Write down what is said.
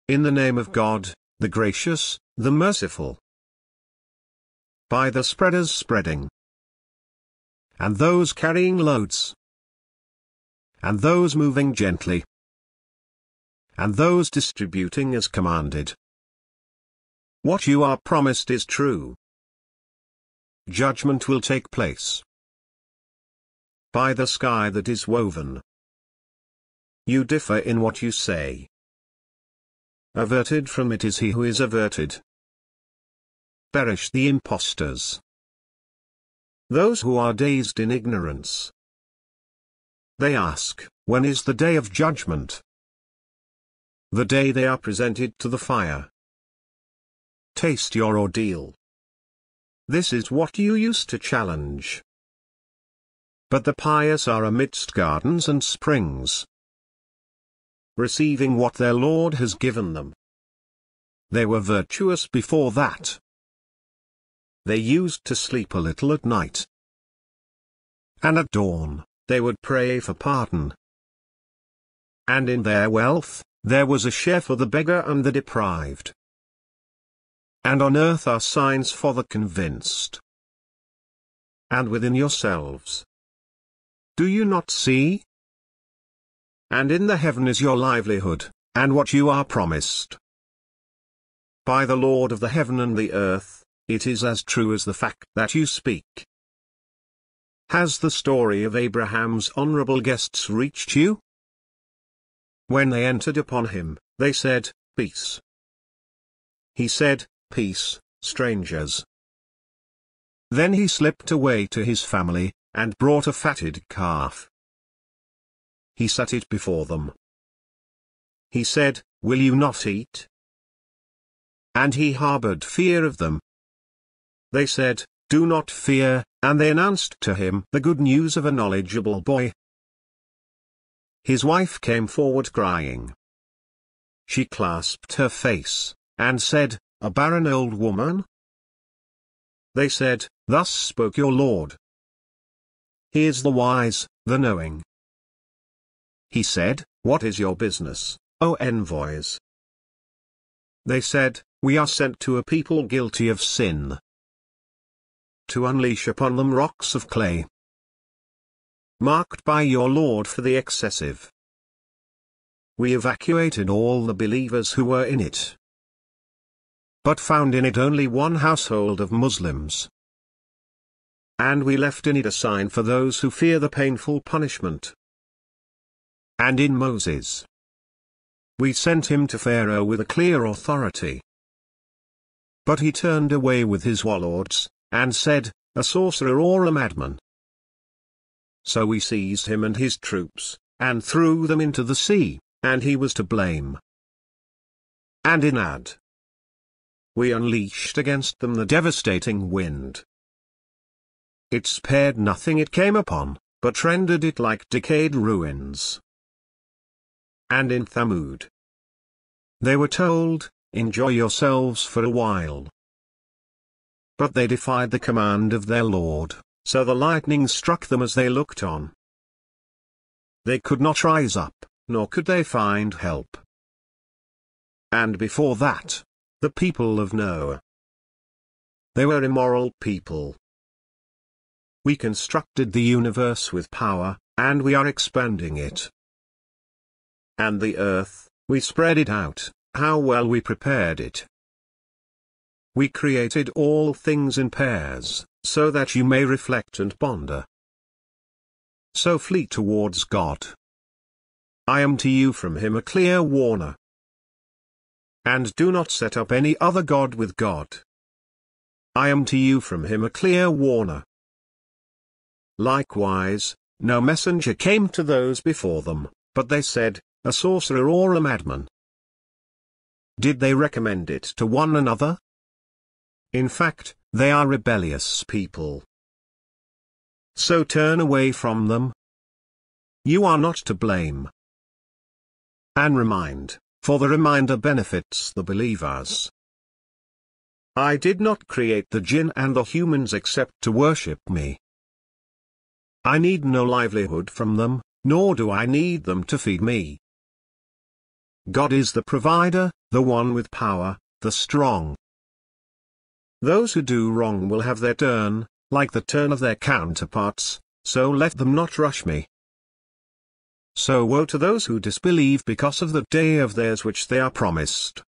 in the name of God, the gracious, the merciful. By the spreaders spreading, and those carrying loads, and those moving gently, and those distributing as commanded. What you are promised is true. Judgment will take place. By the sky that is woven, you differ in what you say. Averted from it is he who is averted. Perish the impostors, those who are dazed in ignorance. They ask, when is the day of judgment? The day they are presented to the fire. Taste your ordeal. This is what you used to challenge. But the pious are amidst gardens and springs, receiving what their Lord has given them. They were virtuous before that. They used to sleep a little at night, and at dawn, they would pray for pardon. And in their wealth, there was a share for the beggar and the deprived. And on earth are signs for the convinced. And within yourselves, do you not see? And in the heaven is your livelihood, and what you are promised. By the Lord of the heaven and the earth, it is as true as the fact that you speak. Has the story of Abraham's honorable guests reached you? When they entered upon him, they said, Peace. He said, Peace, strangers. Then he slipped away to his family, and brought a fatted calf. He set it before them. He said, Will you not eat? And he harbored fear of them. They said, Do not fear, and they announced to him the good news of a knowledgeable boy. His wife came forward crying. She clasped her face, and said, A barren old woman? They said, Thus spoke your Lord. He is the wise, the knowing. He said, What is your business, O envoys? They said, We are sent to a people guilty of sin, to unleash upon them rocks of clay, marked by your Lord for the excessive. We evacuated all the believers who were in it, but found in it only one household of Muslims. And we left in it a sign for those who fear the painful punishment. And in Moses, we sent him to Pharaoh with a clear authority. But he turned away with his warlords, and said, A sorcerer or a madman. So we seized him and his troops, and threw them into the sea, and he was to blame. And in Ad, we unleashed against them the devastating wind. It spared nothing it came upon, but rendered it like decayed ruins. And in Thamud, they were told, Enjoy yourselves for a while. But they defied the command of their Lord, so the lightning struck them as they looked on. They could not rise up, nor could they find help. And before that, the people of Noah. They were immoral people. We constructed the universe with power, and we are expanding it. And the earth, we spread it out, how well we prepared it. We created all things in pairs, so that you may reflect and ponder. So flee towards God. I am to you from him a clear warner. And do not set up any other God with God. I am to you from him a clear warner. Likewise, no messenger came to those before them, but they said, A sorcerer or a madman. Did they recommend it to one another? In fact, they are rebellious people. So turn away from them. You are not to blame. And remind, for the reminder benefits the believers. I did not create the jinn and the humans except to worship me. I need no livelihood from them, nor do I need them to feed me. God is the provider, the one with power, the strong. Those who do wrong will have their turn, like the turn of their counterparts, so let them not rush me. So woe to those who disbelieve because of the day of theirs which they are promised.